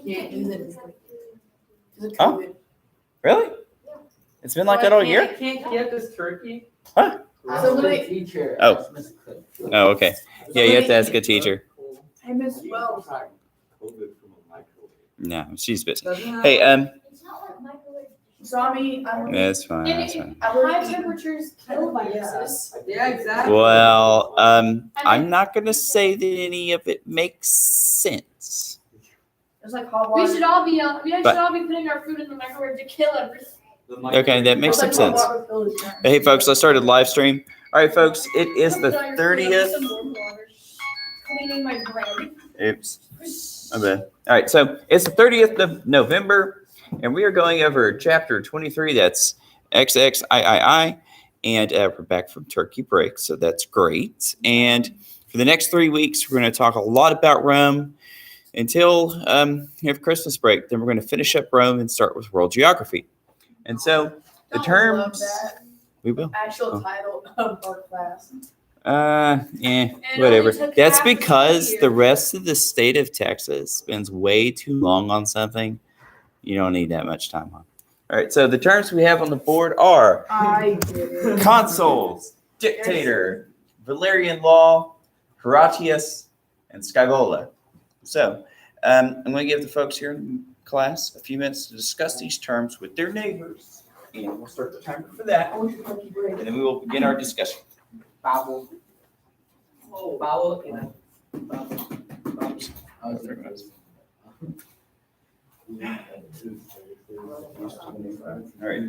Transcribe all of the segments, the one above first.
can't use it. Oh, really? It's been like that all year? I can't get this turkey. Huh? So let me- teacher. Oh. Oh, okay. Yeah, you have to ask a teacher. Hey, Miss Wells. No, she's busy. Doesn't have- Hey, It's not like microwave. So I mean, I don't know. that's fine. That's fine. High temperatures kill viruses. Yeah, exactly. Well, I'm not gonna say that any of it makes sense. It's like hot water. We should all be But- putting our food in the microwave to kill everything. Okay, that makes some It's like hot sense. water filled with germs. Hey, folks, let's start a live stream. All right, folks, it is the 30th. Some warm water. Cleaning my brain. Oops, my bad. All right, so it's the 30th of November, and we are going over chapter 23. That's XXIII, and we're back from turkey break, so that's great. And for the next 3 weeks, we're going to talk a lot about Rome until we have Christmas break. Then we're going to finish up Rome and start with world geography. And so the Don't terms love that we will. actual title of our class. Whatever. only took That's half the because year. the rest of the state of Texas spends way too long on something you don't need that much time on. All right, so the terms we have on the board are I did it. consuls, dictator, Valerian law, Horatius, and Scaevola. So I'm going to give the folks here in class a few minutes to discuss these terms with their neighbors, and we'll start the timer for that, I want your turkey break. and then we will begin our discussion. Bowel. Oh, bowel. Oh, there it goes. All right.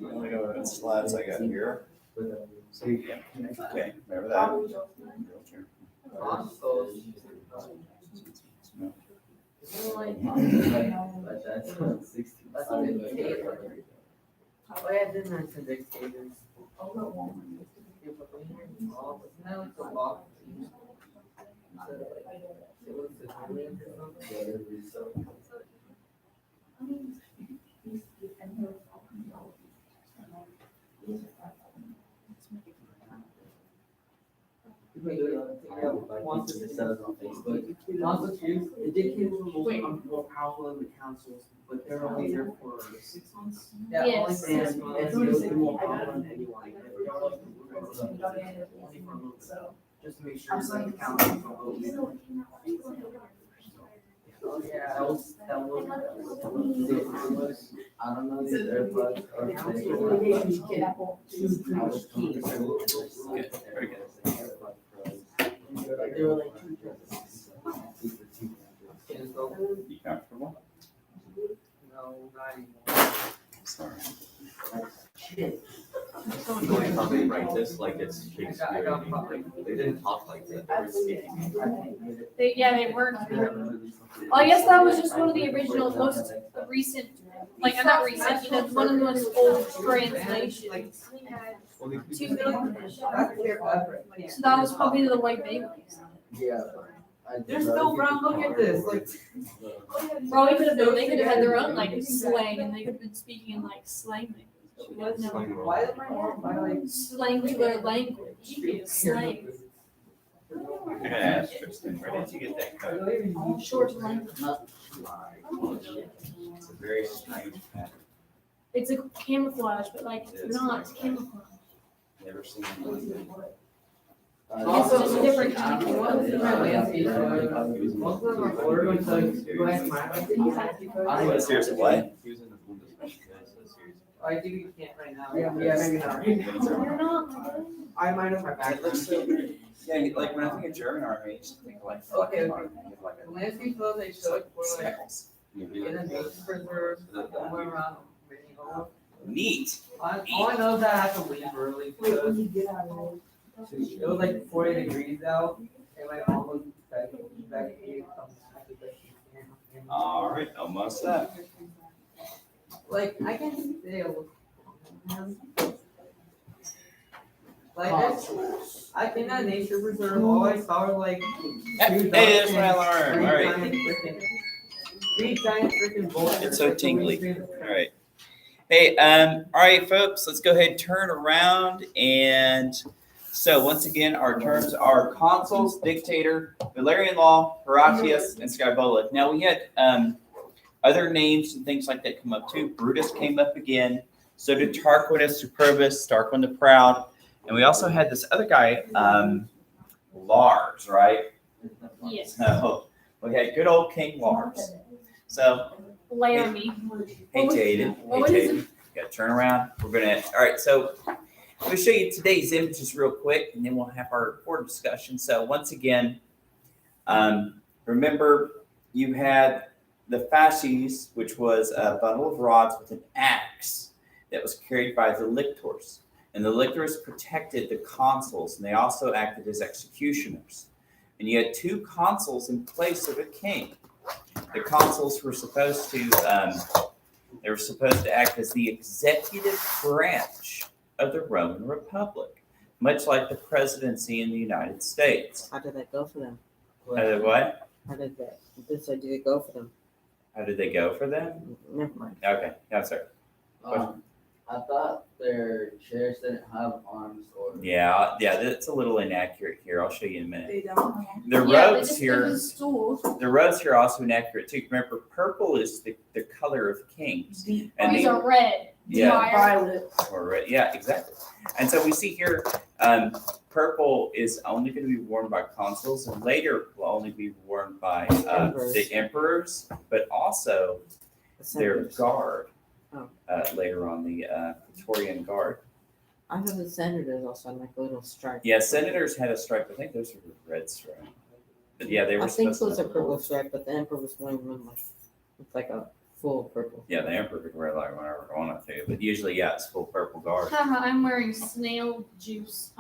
Only go with slides I got here. Yeah. Okay, remember that. Oh, yeah, didn't I say dictators? The dictators were more powerful than the councils, but they're only there for 6 months. Yeah, only Yes. for And 6 months. they're more powerful than anyone. They're only for a little bit, just to make sure that the councils don't vote. Oh, yeah. That was, I don't know, these AirPods are. Okay, very good. They were like two judges. You comfortable? No, not anymore. Sorry. Going how they write this like it's I Shakespeare. got public. They didn't talk like that. They were speaking. They weren't. Well, I guess that was just one of the original, most recent, like not recent, one of the most old translations. Well, they- Two English. That's their effort. So that was probably the way they were. Yeah. They're still brown, look at this, like. Probably could have been, they could have had their own like slang and they could have been speaking in like slang. language. We don't know. Why is my hair, why like? Slangular language, slang, I'm gonna ask Tristan, where did you get that cut? short language. It's a very strange pattern. It's a camouflage, but like it's not camouflage. Never seen anything. Also, it's just a different type of Most of my landscape He most of them are older, so you guys might like Oh, seriously, what? was in the Bundeswehr. I think you can't right now. Yeah, maybe not. You're not. I minus my It background. looks so weird. Yeah, like when I think of German army, I just think like. Okay. Like The landscape photos they took were like speckles. in a nature preserve, somewhere around Maine. Neat. All I know is that I have to leave early Wait, because when you get out of it was like 40 degrees out, and my mom was back here. All right, almost there. Like I can stay a little. Like I in that nature preserve, all I saw was like Hey, that's what I learned. All right. three giant freaking bullets. It's so tingly. All right. Hey, all right, folks, let's go ahead and turn around and So once again, our terms are consuls, dictator, Valerian law, Horatius, and Scaevola. Now we had other names and things like that come up too. Brutus came up again. So did Tarquinius Superbus, Tarquin the Proud. And we also had this other guy, Lars, right? Yes. So we had good old King Lars. So Laramie. hey Jaden, What hey is Jaden, gotta turn around. We're gonna, all right, so let me show you today's images real quick and then we'll have our board discussion. So once again, remember you had the fasces, which was a bundle of rods with an axe that was carried by the lictors. And the lictors protected the consuls and they also acted as executioners. And you had two consuls in place of a king. The consuls were supposed to act as the executive branch of the Roman Republic, much like the presidency in the United States. How did that go for them? How did what? How did that, did it go for them? How did they go for them? Never mind. Okay, yeah, sir. I thought their chairs didn't have arms or. Yeah, that's a little inaccurate here. I'll show you in a minute. They don't. The Yeah, roads it here, was stools. the roads here are also inaccurate too. Remember, purple is the color of kings. Deep And These they- are red. Yeah. Fire. violet. Or red, yeah, exactly. And so we see here, purple is only going to be worn by consuls, and later will only be worn by Emperors. the emperors, but also their Senators. guard. Oh. Later on, the Praetorian Guard. I have the senators also on like a little stripe. Yeah, senators had a stripe. I think those were red stripe. But yeah, they were I think supposed those to. are purple stripe, but the emperor was wearing them like it's like a full purple. Yeah, the emperor could wear like whatever I want to, but usually, yeah, it's full purple guard. Haha, I'm wearing snail juice.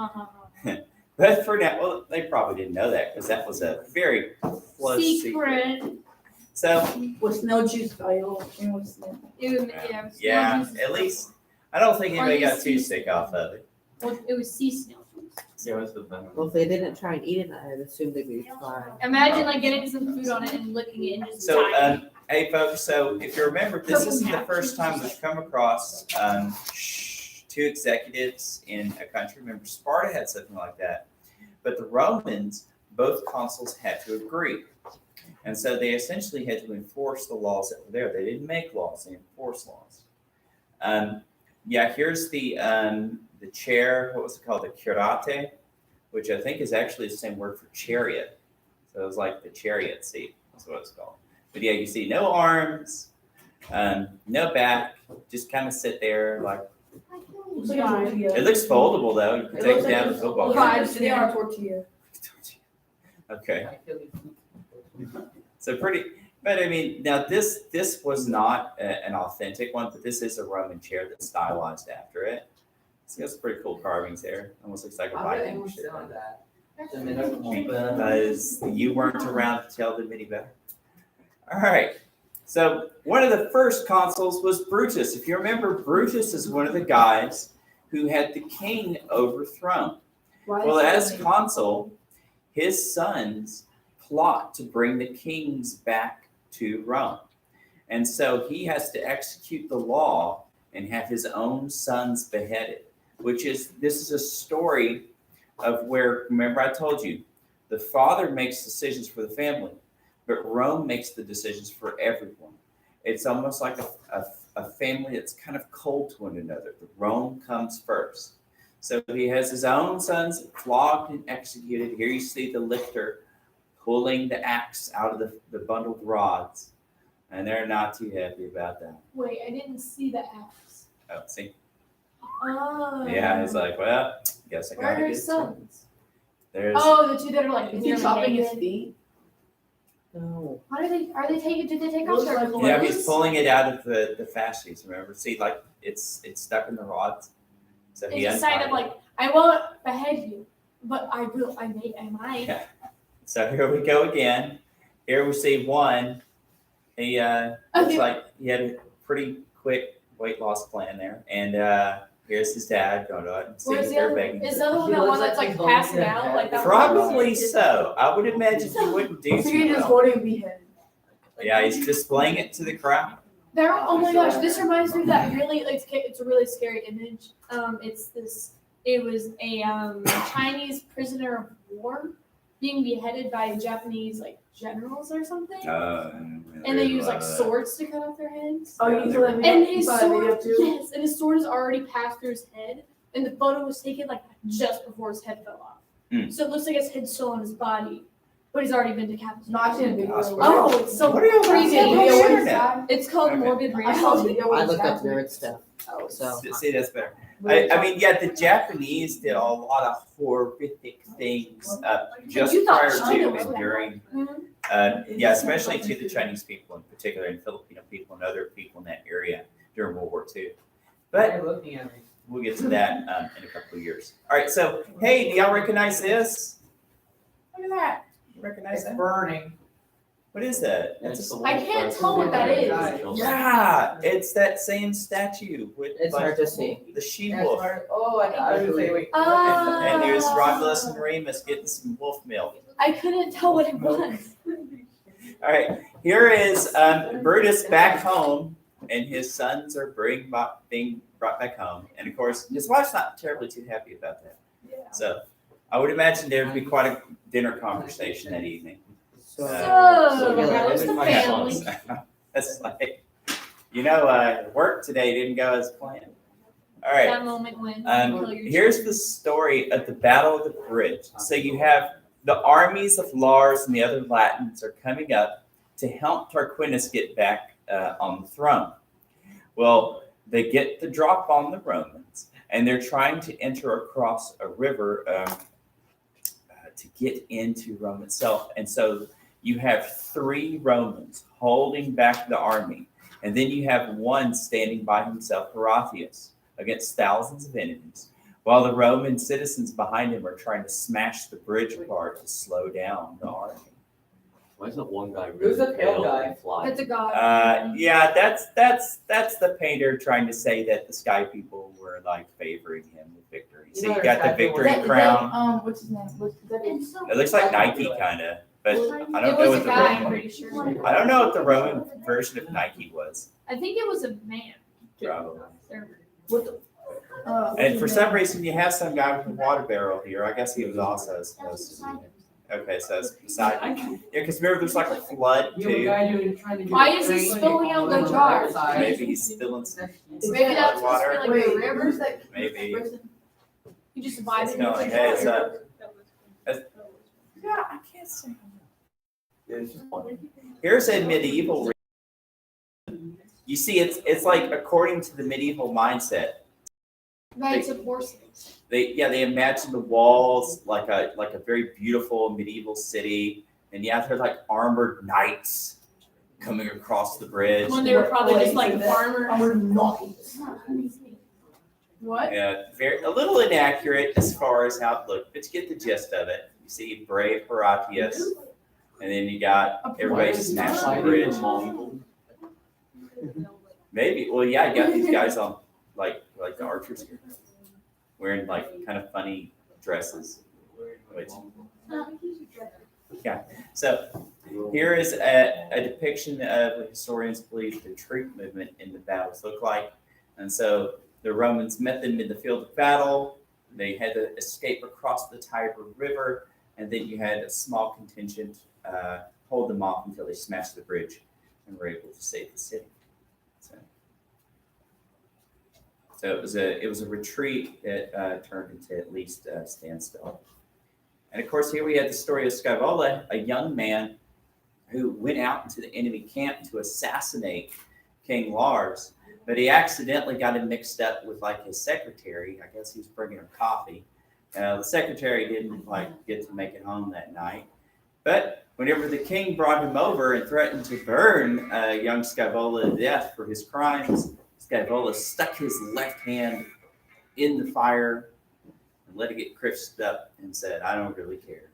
But for now, well, they probably didn't know that because that was a very close secret. Secret. So With no juice value. It was It was, yeah, it was snail yeah, juice. at least I don't think anybody Or got too you sick off of it. Well, it was sea snail juice. Yeah, what's the venom? Well, if they didn't try and eat it, I'd assume they'd be fine. Imagine like getting some food on it and licking it and just So, dying. hey folks, so if you remember, this isn't the first time we've come across two executives in a country. Remember, Sparta had something like that, but the Romans, both consuls had to agree. And so they essentially had to enforce the laws that were there. They didn't make laws, they enforced laws. Yeah, here's the chair, what was it called? The curate, which I think is actually the same word for chariot. So it was like the chariot seat, that's what it's called. But yeah, you see no arms, no back, just kind of sit there like, it looks foldable though. You can take it down to the football Vibes, field. they are tortilla. Okay, so pretty, but I mean, now this was not an authentic one, but this is a Roman chair that's stylized after it. So it's pretty cool carvings there. Almost looks like a How did Viking anyone shit. sell that? The minimum bid. Because you weren't around to tell the mini better. All right. So one of the first consuls was Brutus. If you remember, Brutus is one of the guys who had the king overthrown. Well, as consul, his sons plot to bring the kings back to Rome. And so he has to execute the law and have his own sons beheaded, this is a story of where, remember I told you, the father makes decisions for the family, but Rome makes the decisions for everyone. It's almost like a family that's kind of cold to one another. The Rome comes first. So he has his own sons flogged and executed. Here you see the lictor pulling the axe out of the bundled rods, and they're not too happy about that. Wait, I didn't see the axe. Oh, see? Oh. Yeah, he's like, well, guess I Where are gotta his get sons? There's Oh, the two that are like Is he nearly chopping his naked. feet? No. How do they? Are they taking? Did they take off Looks their like clothes? yeah, he's pulling it out of the fasces. Remember, see, like it's stuck in the rods. So They he decided untied it. like, I won't behead you, but I will. I might. Yeah. So here we go again. Here we see one. He looks Okay. like he had a pretty quick weight loss plan there, and here's his dad going to it. Where's the They're other? begging. Is the other one He the one looks that's like like he's holding passing their out? head. Like that? Probably so. I would imagine he wouldn't do So too you're just well. holding beheaded. Yeah, he's displaying it to the crowd. There. Oh my gosh, this reminds me of that really. It's a really scary image. It's this it was a Chinese prisoner of war being beheaded by Japanese like generals or something. And they use like swords to cut off their heads. Oh, you told me. And his about the video sword, too? yes, and his sword is already passed through his head, and the photo was taken like just before his head fell off. Mm. So it looks like his head's still on his body, but he's already been decapitated. No, I've seen a video. Gosh, Oh, it's so What are you crazy. watching? Video Video with internet. Sky. It's called Okay. morbid I saw a reality. video I with looked up Sky. nerd stuff. Oh, So See, that's better. I mean, yeah, the Japanese did a lot of horrific things just You thought prior China to was and bad. during. Mhm. Yeah, especially to the Chinese people in particular, and Filipino people and other people in that area during World War II. But They're looking at me. we'll get to that in a couple of years. All right, so hey, do y'all recognize this? Look at that. You recognize It's that? burning. What is that? That's the I one can't that's tell what that is. Yeah, it's that same statue with it's like, hard to see. the she That's wolf. hard. Oh, I was gonna say, wait. And there's Romulus and Remus getting some wolf milk. I couldn't tell what it was. All right, here is Brutus back home, and his sons are being brought back home. And of course, his wife's not terribly too happy about that. So I would imagine there would be quite a dinner conversation that evening. So, So, yeah, how's the my family? That's like, work today didn't go as planned. All right. That moment when you kill your Here's children. the story of the Battle of the Bridge. So you have the armies of Lars and the other Latins are coming up to help Tarquinius get back on the throne. Well, they get the drop on the Romans, and they're trying to enter across a river to get into Rome itself. And so you have 3 Romans holding back the army, and then you have one standing by himself, Horatius, against thousands of enemies, while the Roman citizens behind him are trying to smash the bridge apart to slow down the army. Why isn't one guy Who's really the pale pale guy? and fly? That's a god. Yeah, that's the painter trying to say that the Sky People were like favoring him with victory. So you got the victory Is that, crown. what's his name? What's that? It looks like Nike kind of, but I don't It know was what a the guy, I'm Roman. pretty sure. I don't know what the Roman version of Nike was. I think it was a man. Probably. What the? And for some reason, you have some guy with a water barrel here. I guess he was also supposed to be. Okay, so it's beside. Yeah, because remember, there's like a flood You have a too. guy trying to do Why a is he train spilling out the on jar? other side. Maybe he's spilling some. Maybe that's supposed to be like Wait, a river. where's that? Maybe. You just vibe it. No, into hey, it's the Yeah, I can't say. Here's a medieval. You see, it's like according to the medieval mindset. Right, of course. They imagine the walls like a very beautiful medieval city, and they're like armored knights coming across the bridge. When they were probably just like farmers. I'm not. What? Yeah, a little inaccurate as far as how it looked, but you get the gist of it. You see brave Horatius, and then you got everybody smashing the bridge. Maybe. Well, yeah, you got these guys on like the archers here, wearing like kind of funny dresses. Which, yeah. So here is a depiction of what historians believe the troop movement in the battles look like. And so the Romans met them in the field of battle. They had to escape across the Tiber River, and then you had a small contingent hold them off until they smashed the bridge and were able to save the city. So it was a retreat that turned into at least a standstill. And of course, here we had the story of Scaevola, a young man who went out into the enemy camp to assassinate King Lars, but he accidentally got him mixed up with like his secretary. I guess he was bringing her coffee. The secretary didn't get to make it home that night. But whenever the king brought him over and threatened to burn young Scaevola to death for his crimes, Scaevola stuck his left hand in the fire and let it get crisped up and said, "I don't really care."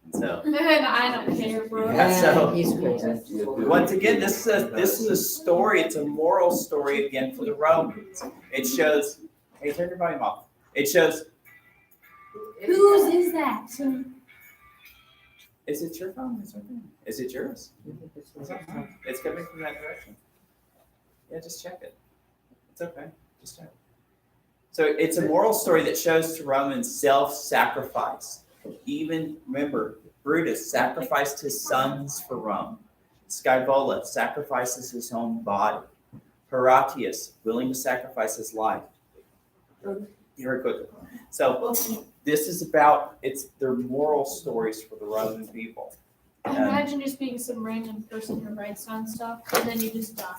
And so, I don't care, bro. Yeah, so- he's crazy. once again, this is a story. It's a moral story again for the Romans. It shows. Hey, turn your volume off. It shows. Whose is that? Is it your phone? It's right there. Is it yours? It's coming from that direction. Yeah, just check it. It's okay. Just check. So it's a moral story that shows to Romans self-sacrifice. Even, remember, Brutus sacrificed his sons for Rome. Scaevola sacrifices his own body. Horatius, willing to sacrifice his life. Very quickly. So this is about, their moral stories for the Roman people. Imagine just being some random person who writes down stuff and then you just die.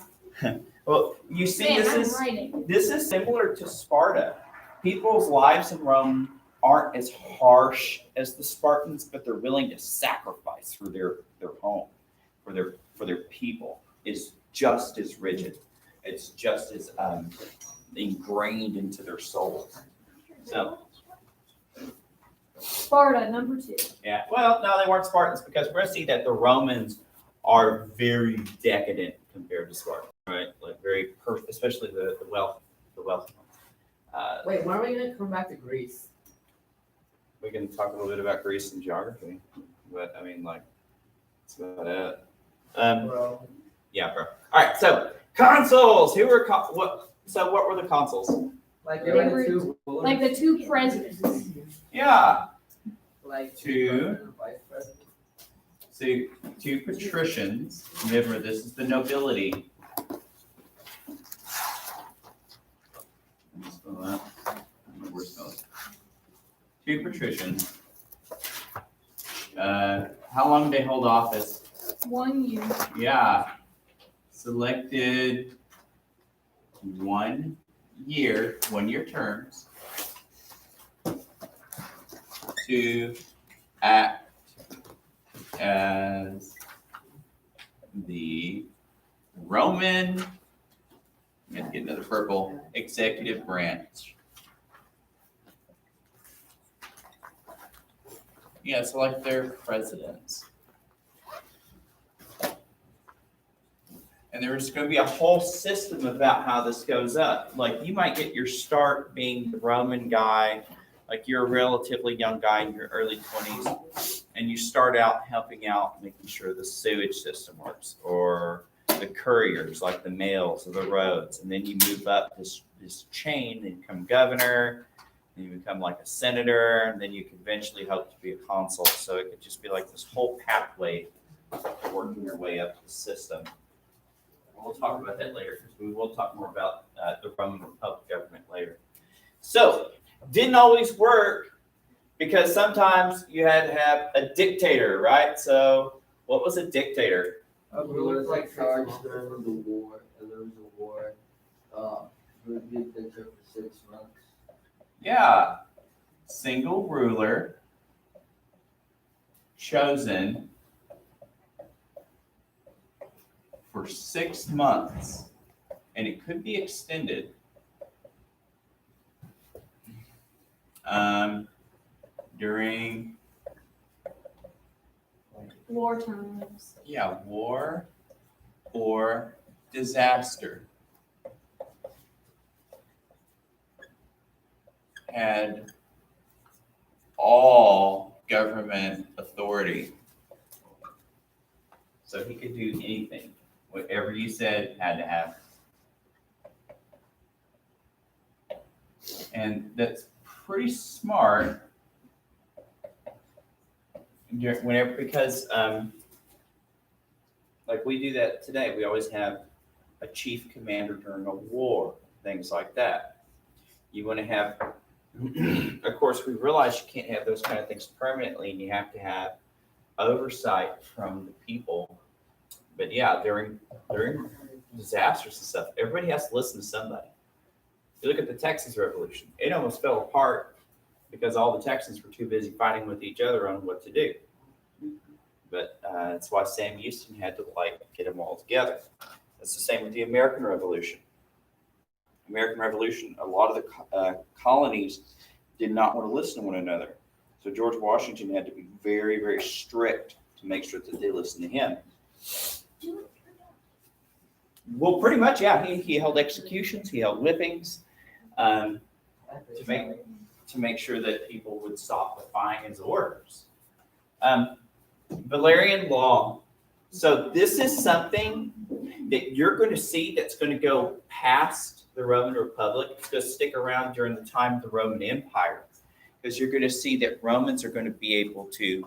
Well, you see, Man, I'm this writing. is similar to Sparta. People's lives in Rome aren't as harsh as the Spartans, but they're willing to sacrifice for their home, for their people. Is just as rigid. It's just as ingrained into their soul. So Sparta, number 2. yeah, well, no, they weren't Spartans because we're gonna see that the Romans are very decadent compared to Sparta, right? Like very perfect, especially the wealth. Wait, when are we gonna come back to Greece? We can talk a little bit about Greece and geography, but I mean, like, that's about it. Bro. Yeah, bro. All right, so consuls. Who were what? So what were the consuls? Like They they were were the two rulers. Like the 2 presidents. Yeah, Like two. president, vice president. so 2 patricians. Remember, this is the nobility. Let me spell that. I don't know where to spell it. 2 patricians. How long did they hold office? 1 year. Yeah, selected 1 year, 1-year terms to act as the Roman, I'm going to get another purple, executive branch. Yeah, so like they're presidents. And there's going to be a whole system about how this goes up. Like you might get your start being the Roman guy, like you're a relatively young guy in your early 20s, and you start out helping out, making sure the sewage system works, or the couriers, like the mails or the roads. And then you move up this chain, and you become governor, and you become like a senator, and then you can eventually hope to be a consul. So it could just be like this whole pathway working your way up the system. We'll talk about that later because we will talk more about the Roman Republic government later. So, didn't always work because sometimes you had to have a dictator, right? So, what was a dictator? A He ruler was for like like 6 charged months. during the war, and there was a war. He would be a dictator for 6 months. Yeah, single ruler chosen for 6 months, and it could be extended. During War times. war or disaster. Had all government authority. So he could do anything. Whatever you said had to happen. And that's pretty smart. Whenever, because like we do that today, we always have a chief commander during a war, things like that. You want to have, of course, we realize you can't have those kind of things permanently, and you have to have oversight from the people. But yeah, during disasters and stuff, everybody has to listen to somebody. You look at the Texas Revolution; it almost fell apart because all the Texans were too busy fighting with each other on what to do. But that's why Sam Houston had to get them all together. It's the same with the American Revolution. American Revolution, a lot of the colonies did not want to listen to one another. So George Washington had to be very, very strict to make sure that they listened to him. Well, pretty much, yeah. He held executions, he held whippings to make sure that people would stop defying his orders. Valerian law So this is something that you're going to see that's going to go past the Roman Republic. It's going to stick around during the time of the Roman Empire, because you're going to see that Romans are going to be able to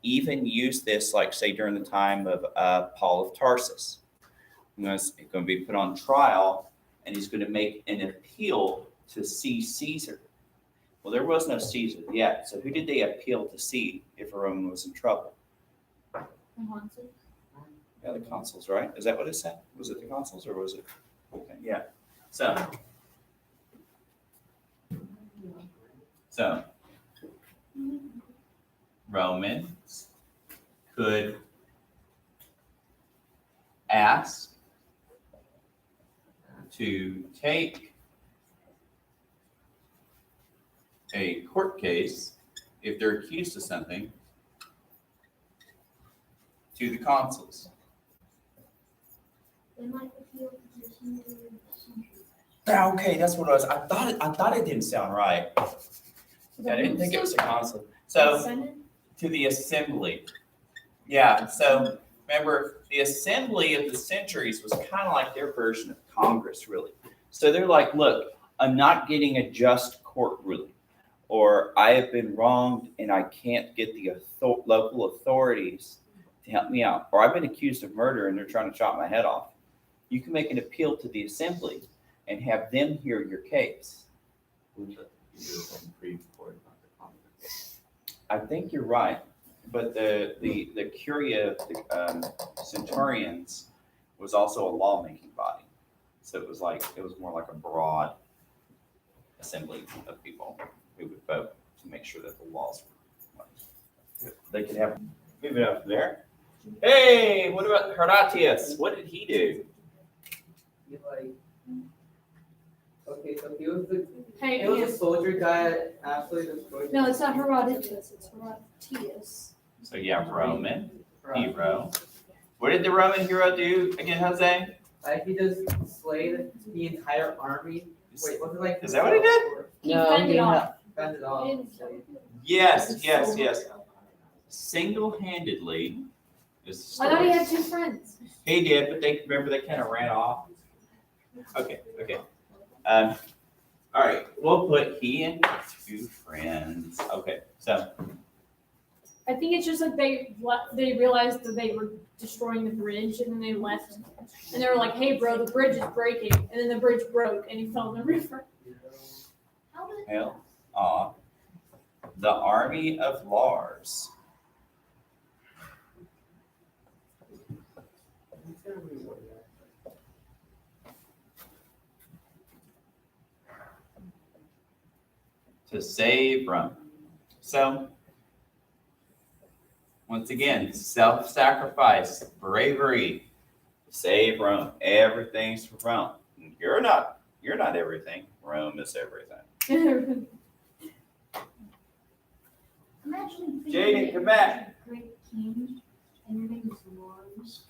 even use this, like say during the time of Paul of Tarsus. He's going to be put on trial, and he's going to make an appeal to see Caesar. Well, there was no Caesar yet, so who did they appeal to see if a Roman was in trouble? Yeah, the consuls, right? Is that what it said? Was it the consuls or was it? Okay, yeah. So Romans could ask to take a court case if they're accused of something to the consuls. Okay, that's what it was. I thought it didn't sound right. I didn't think it was a consul. So Senate? to the assembly. Yeah, so remember, the assembly of the centuries was kind of like their version of Congress, really. So they're like, look, I'm not getting a just court ruling, or I have been wronged and I can't get the local authorities to help me out, or I've been accused of murder and they're trying to chop my head off. You can make an appeal to the assembly and have them hear your case. I think you're right, but the Curia, the Centurions, was also a lawmaking body, so it was more like a broad assembly of people who would vote to make sure that the laws were. They could have. Move it up from there. Hey, what about Horatius? What did he do? He okay, so he was the Hey, he was a soldier guy that absolutely destroyed. no, it's not Herodotus, it's Horatius. So yeah, Roman hero. What did the Roman hero do again, Jose? He just slayed the entire army. Wait, was it like? Is that what he did? He No, fended he off. Fended off. Yes. Single-handedly. Is the I thought he story. had two friends. He did, but they kind of ran off. Okay. All right, we'll put he and two friends. Okay, so I think it's just like they realized that they were destroying the bridge and then they left. And they were like, hey bro, the bridge is breaking. And then the bridge broke and he fell in the river. the army of Lars. To save Rome. So, once again, self-sacrifice, bravery, save Rome. Everything's for Rome. You're not everything. Rome is everything. Imagine Jaden, come back. Great king, and your name is Lars.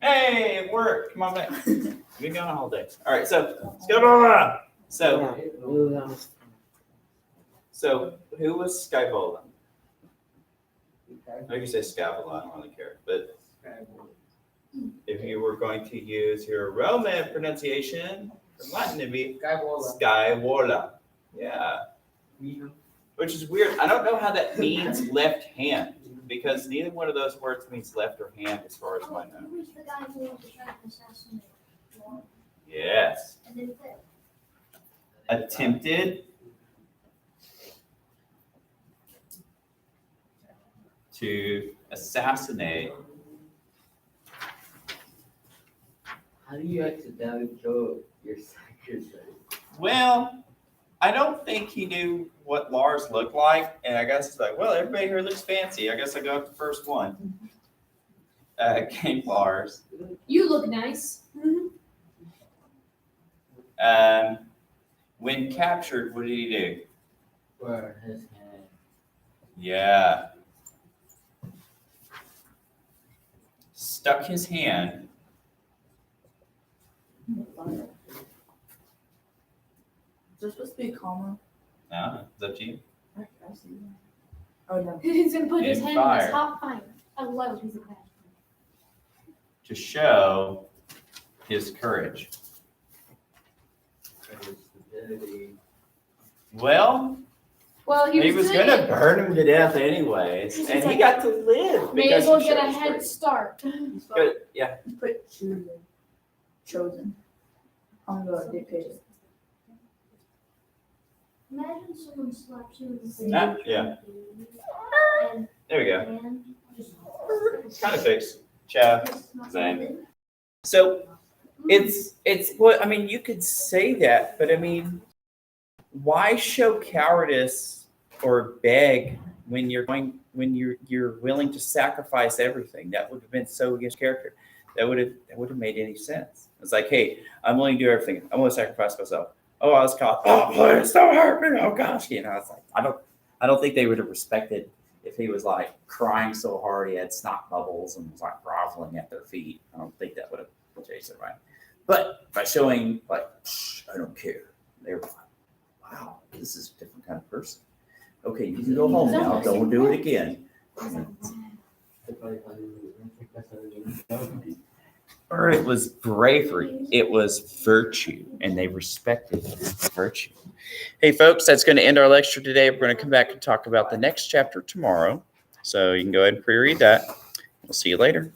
Hey, it worked. Come on back. We've been gone all day. All right, so Scaevola. So who was Scaevola? I can say Scaevola. I don't really care. But if you were going to use your Roman pronunciation from Latin, it'd be Scaevola. Yeah. Which is weird. I don't know how that means left hand, because neither one of those words means left or hand as far as I know. Who was the guy who was trying to assassinate Lars? Yes. And then failed? Attempted to assassinate. How do you accidentally kill your secretary? Well, I don't think he knew what Lars looked like, and I guess it's like, well, everybody here looks fancy. I guess I go up the first one. King Lars. You look nice. When captured, what did he do? Where his hand. Yeah. Stuck his hand. Is there supposed to be a comma? No, it's up to you. I see Oh, no. He's gonna put his In hand in fire. his hot fire. I love he's a bad. to show his courage. Well, Well, he was doing gonna it. burn him to death anyways, He's and he like, got to live. May because as well he get a showed his head courage. start. Good, yeah. Put chosen on the dictator. Imagine someone slaps you in the face. Ah, yeah. And, There we go. and just. Kind of fixed. Ciao. Just Same. So it's what I mean. You could say that, but I mean, why show cowardice or beg when you're willing to sacrifice everything? That would have been so against character. That would have made any sense. It's like, hey, I'm willing to do everything. I'm willing to sacrifice myself. Oh, I was caught. Oh, please don't hurt me. Oh gosh, you know, it's like I don't think they would have respected if he was like crying so hard he had snot bubbles and was like groveling at their feet. I don't think that would have changed their mind. But by showing like, I don't care, they were like, wow, this is a different kind of person. Okay, you can go home now. Don't do it again. Or it was bravery. It was virtue, and they respected virtue. Hey, folks, that's going to end our lecture today. We're going to come back and talk about the next chapter tomorrow. So you can go ahead and pre-read that. We'll see you later.